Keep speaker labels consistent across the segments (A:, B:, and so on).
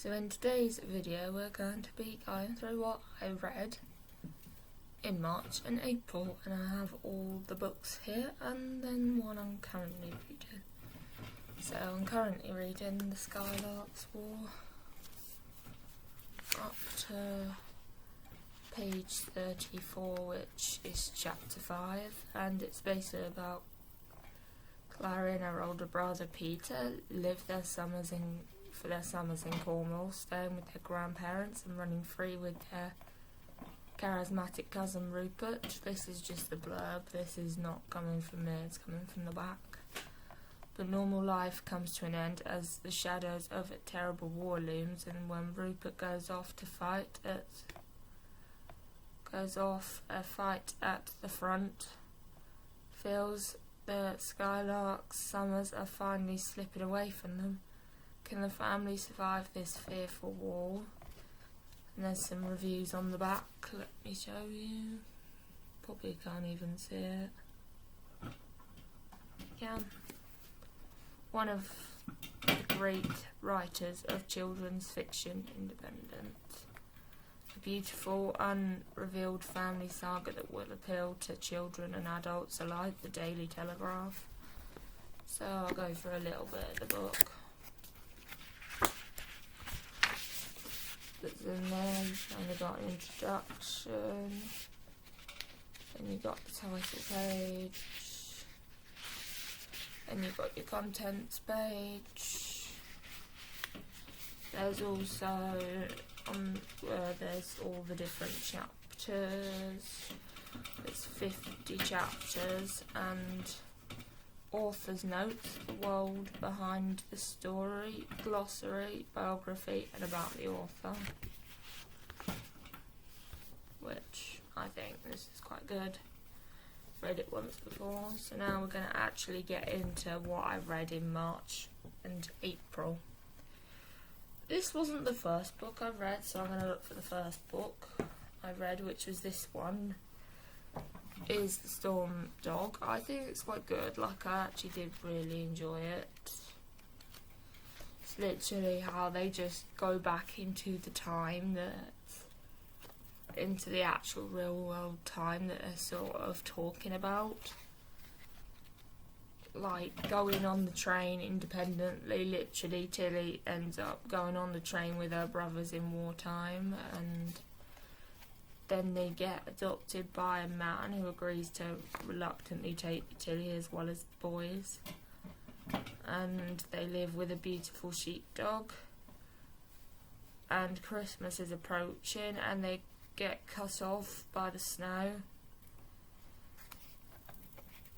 A: So in today's video we're going to be going through what I read in March and April, and I have all the books here and then one I'm currently reading. So I'm currently reading The Skylark's War up to page 34, which is chapter 5, and it's basically about Clara and her older brother Peter live their summers in Cornwall, staying with their grandparents and running free with their charismatic cousin Rupert. This is just the blurb, this is not coming from me, it's coming from the back. But normal life comes to an end as the shadows of a terrible war looms, and when Rupert goes off a fight at the front, feels the Skylark's summers are finally slipping away from them. Can the family survive this fearful war? And there's some reviews on the back. Let me show you. Probably can't even see it. Yeah. One of the great writers of children's fiction, independent. A beautiful, unrevealed family saga that will appeal to children and adults alike, the Daily Telegraph. So I'll go for a little bit of the book. That's in there. You've only got an introduction, then you've got the title page, and you've got your contents page. There's also there's all the different chapters. There's 50 chapters and author's notes, the world behind the story, glossary, biography, and about the author, which I think this is quite good. Read it once before, so now we're going to actually get into what I read in March and April. This wasn't the first book I read, so I'm going to look for the first book I read, which was this one. Is The Storm Dog. I think it's quite good. Like, I actually did really enjoy it. It's literally how they just go back into the time into the actual real world time that they're sort of talking about. Like, going on the train independently, literally, Tilly ends up going on the train with her brothers in wartime, and then they get adopted by a man who agrees to reluctantly take Tilly as well as the boys. And they live with a beautiful sheepdog. And Christmas is approaching and they get cut off by the snow.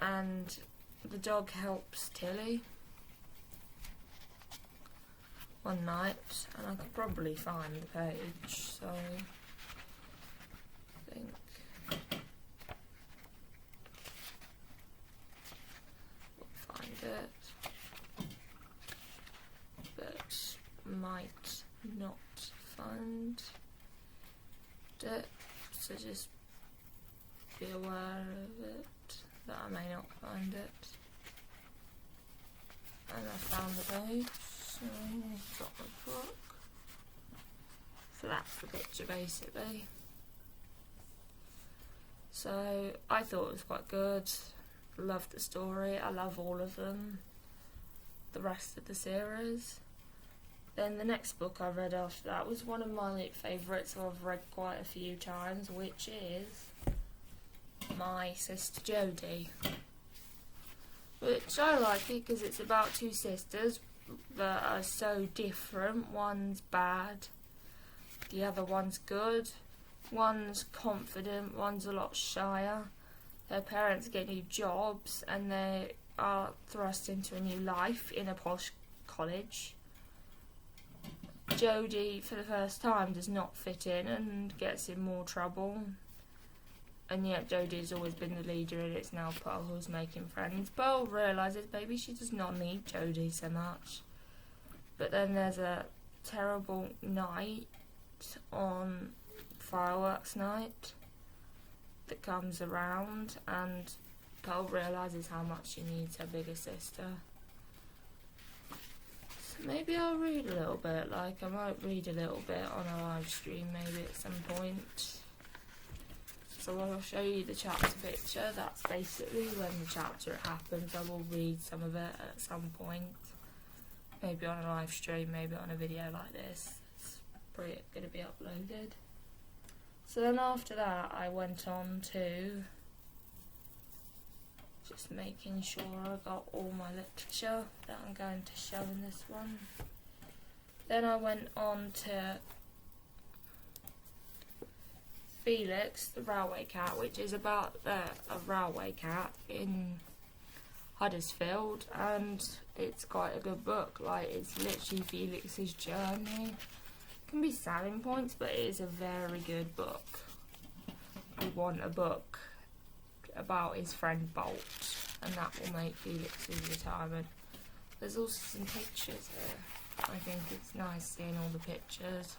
A: And the dog helps Tilly one night, and I could probably find the page, so find it, but might not find it, so just be aware of it, that I may not find it. And I found the page, so I've got my book. So that's the picture basically. So I thought it was quite good. Loved the story. I love all of them. The rest of the series. Then the next book I read after that was one of my favourites, so I've read quite a few times, which is My Sister Jodie. Which I like it because it's about two sisters that are so different. One's bad, the other one's good. One's confident, one's a lot shyer. Their parents get new jobs and they are thrust into a new life in a posh college. Jodie, for the first time, does not fit in and gets in more trouble. And yet Jodie has always been the leader, and it's now Pearl who's making friends. Pearl realises maybe she does not need Jodie so much. But then there's a terrible night on fireworks night that comes around, and Pearl realises how much she needs her bigger sister. So maybe I'll read a little bit. Like, I might read a little bit on a live stream maybe at some point. So I'll show you the chapter picture. That's basically when the chapter happens. I will read some of it at some point. Maybe on a live stream, maybe on a video like this. It's probably going to be uploaded. So then after that, I went on to just making sure I got all my literature that I'm going to show in this one. Then I went on to Felix, the Railway Cat, which is about a railway cat in Huddersfield, and it's quite a good book. Like, it's literally Felix's journey. Can be selling points, but it is a very good book. We want a book about his friend Bolt, and that will make Felix's retirement. There's also some pictures here. I think it's nice seeing all the pictures.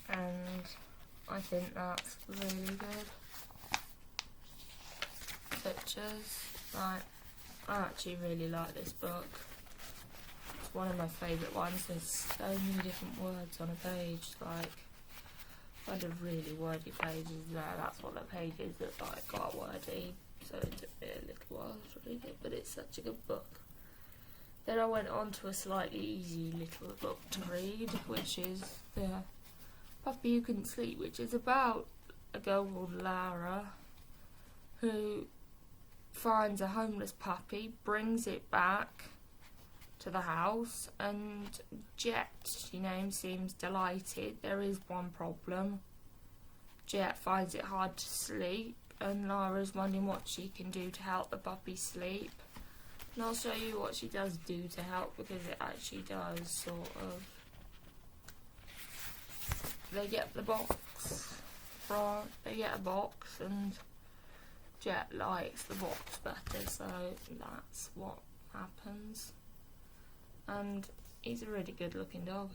A: And I think that's really good. Pictures. Like, I actually really like this book. It's one of my favourite ones. There's so many different words on a page. Like, kind of really wordy pages there. That's what the pages look like, quite wordy. So it took me a little while to read it, but it's such a good book. Then I went on to a slightly easy little book to read, which is The Puppy Who Couldn't Sleep, which is about a girl called Lara who finds a homeless puppy, brings it back to the house, and Jet, she named, seems delighted. There is one problem. Jet finds it hard to sleep, and Lara's wondering what she can do to help the puppy sleep. And I'll show you what she does do to help, because it actually does sort of. They get the box they get a box, and Jet likes the box better, so that's what happens. And he's a really good looking dog.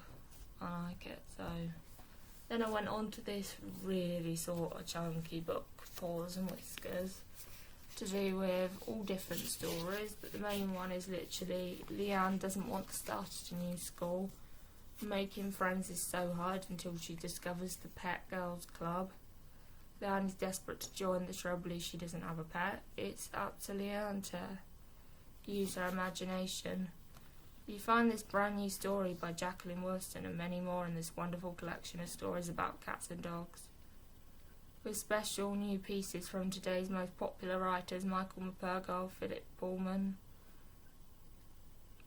A: I like it. So then I went on to this really sort of chunky book, Paws and Whiskers, to do with all different stories, but the main one is literally Leanne doesn't want to start at a new school. Making friends is so hard until she discovers the Pet Girls Club. Leanne is desperate to join, the trouble is she doesn't have a pet. It's up to Leanne to use her imagination. You find this brand new story by Jacqueline Wilson and many more in this wonderful collection of stories about cats and dogs, with special new pieces from today's most popular writers Michael McPurgall, Philip Pullman,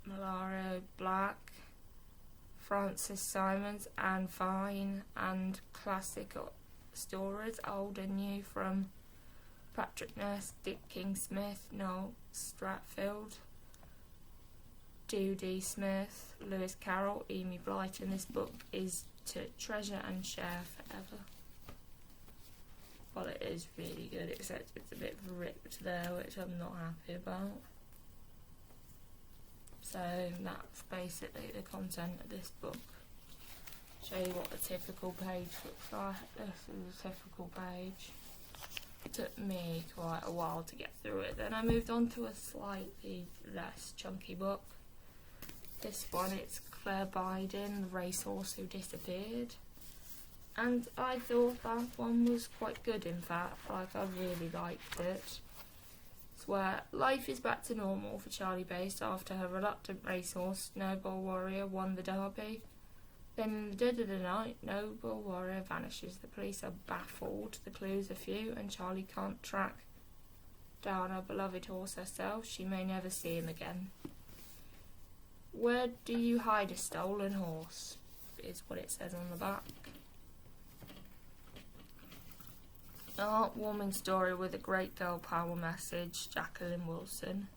A: Malaria Black, Francis Simons, Anne Fine, and classic stories, old and new, from Patrick Ness, Dick King-Smith, Noel Stratfield, Judy Smith, Lewis Carroll, Amy Blyton. This book is to treasure and share forever. Well, it is really good, except it's a bit ripped there, which I'm not happy about. So that's basically the content of this book. Show you what a typical page looks like. This is a typical page. It took me quite a while to get through it. Then I moved on to a slightly less chunky book. This one, it's Claire Biden, The Racehorse Who Disappeared. And I thought that one was quite good, in fact. Like, I really liked it. It's where life is back to normal for Charlie Bass after her reluctant racehorse, Noble Warrior, won the Derby. Then in the dead of the night, Noble Warrior vanishes. The police are baffled. The clues are few, and Charlie can't track down her beloved horse herself. She may never see him again. Where do you hide a stolen horse? Is what it says on the back. A heartwarming story with a great girl power message, Jacqueline Wilson.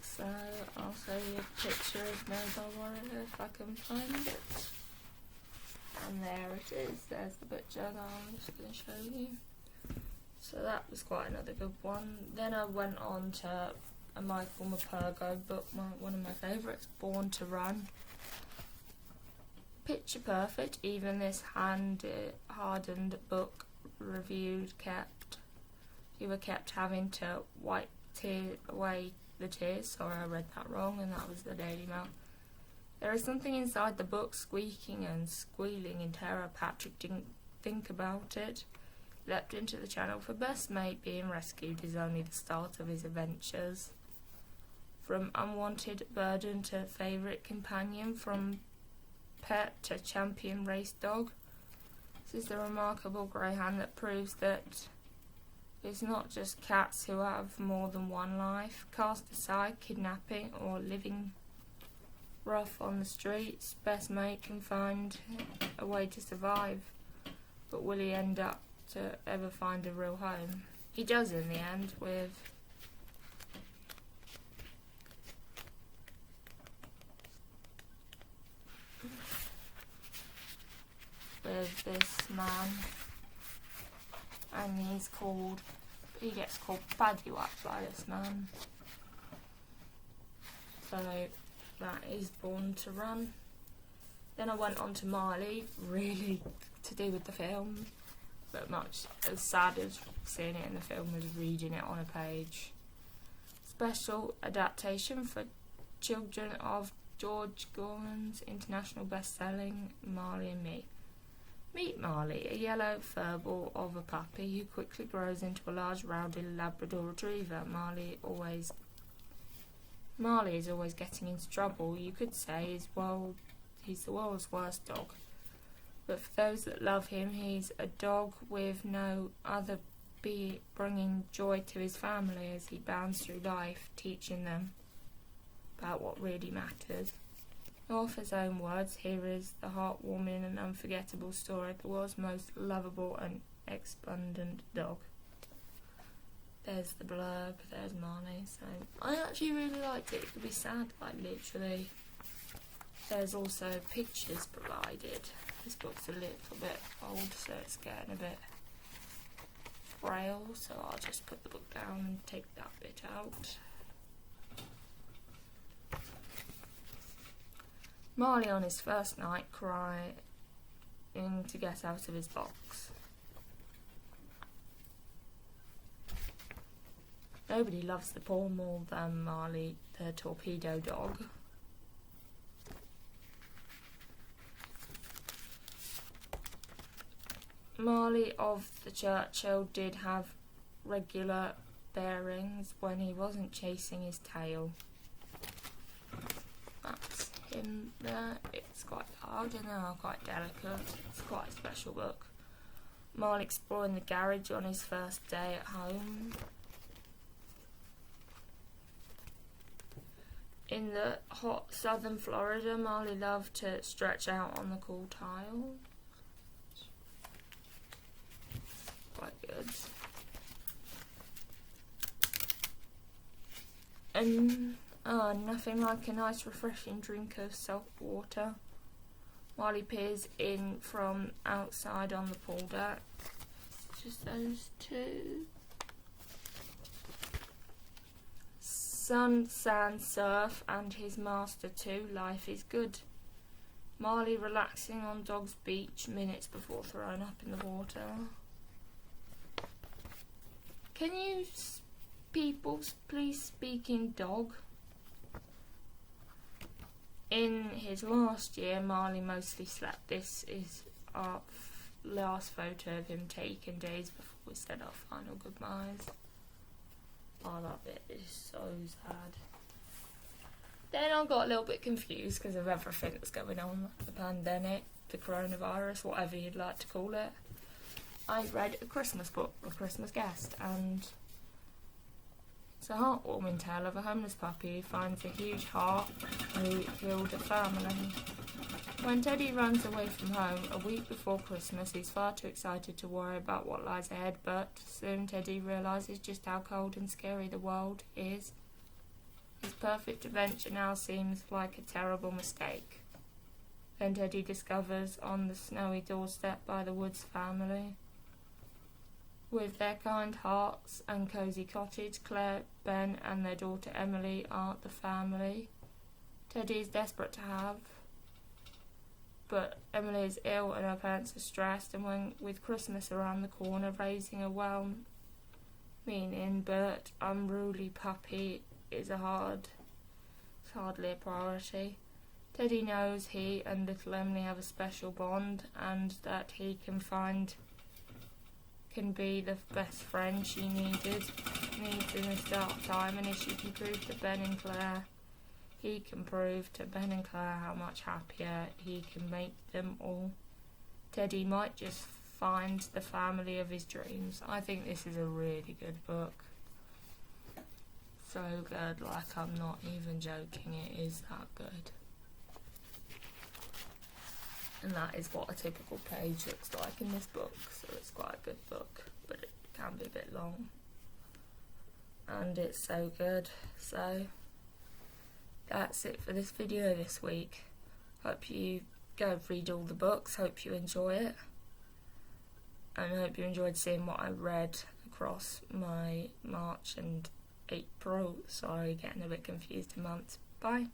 A: So I'll show you a picture of Noble Warrior if I can find it. And there it is, there's the picture that I'm just going to show you. So that was quite another good one. Then I went on to a Michael Morpurgo book, one of my favourites, Born to Run. Picture perfect, even this hardened book reviewed you were kept having to wipe away the tears. Sorry, I read that wrong, and that was the Daily Mail. There is something inside the book squeaking and squealing in terror. Patrick didn't think about it. Leapt into the channel for best mate being rescued is only the start of his adventures. From unwanted burden to favourite companion, from pet to champion race dog. This is the remarkable greyhound that proves that it's not just cats who have more than one life. Cast aside kidnapping or living rough on the streets, best mate can find a way to survive. But will he end up to ever find a real home? He does in the end with this man, and he gets called Paddywhack by this man. So that is Born to Run. Then I went on to Marley, really to do with the film, but much as sad as seeing it in the film as reading it on a page. Special adaptation for children of George Gorman's international best-selling Marley and Me. Meet Marley, a yellow furball of a puppy who quickly grows into a large, rowdy Labrador retriever. Marley is always getting into trouble. You could say he's the world's worst dog. But for those that love him, he's a dog with no other bringing joy to his family as he bounds through life, teaching them about what really matters. In author's own words, here is the heartwarming and unforgettable story of the world's most lovable and explodent dog. There's the blurb, there's Marley. So I actually really liked it. It could be sad, like literally. There's also pictures provided. This book's a little bit old, so it's getting a bit frail, so I'll just put the book down and take that bit out. Marley on his first night crying to get out of his box. Nobody loves the poor more than Marley, the torpedo dog. Marley of the Churchill did have regular bearings when he wasn't chasing his tail. That's him there. It's quite hard and they are quite delicate. It's quite a special book. Marley exploring the garage on his first day at home. In the hot southern Florida, Marley loved to stretch out on the cool tile. Quite good. And nothing like a nice refreshing drink of salt water. Marley peers in from outside on the pool deck. Just those two. Sun, sand, surf, and his master too. Life is good. Marley relaxing on Dog's Beach minutes before throwing up in the water. Can you people please speak in dog? In his last year, Marley mostly slept. This is our last photo of him taken days before we said our final goodbyes. Oh, that bit is so sad. Then I got a little bit confused because of everything that's going on. The pandemic, the coronavirus, whatever you'd like to call it. I read a Christmas book, A Christmas Guest, and it's a heartwarming tale of a homeless puppy who finds a huge heart who killed a family. When Teddy runs away from home a week before Christmas, he's far too excited to worry about what lies ahead, but soon Teddy realises just how cold and scary the world is. His perfect adventure now seems like a terrible mistake. Then Teddy discovers on the snowy doorstep by the Woods family With their kind hearts and cosy cottage, Claire, Ben and their daughter Emily are the family Teddy is desperate to have. But Emily is ill and her parents are stressed, and when with Christmas around the corner, raising a well-meaning but unruly puppy is hardly a priority. Teddy knows he and little Emily have a special bond, and that he can be the best friend she needs in this dark time. And if she can prove to Ben and Claire how much happier he can make them all, Teddy might just find the family of his dreams. I think this is a really good book. So good, like I'm not even joking, it is that good. And that is what a typical page looks like in this book, so it's quite a good book, but it can be a bit long. And it's so good. So that's it for this video this week. Hope you go read all the books, hope you enjoy it, and I hope you enjoyed seeing what I read across my March and April, sorry, getting a bit confused in months. Bye.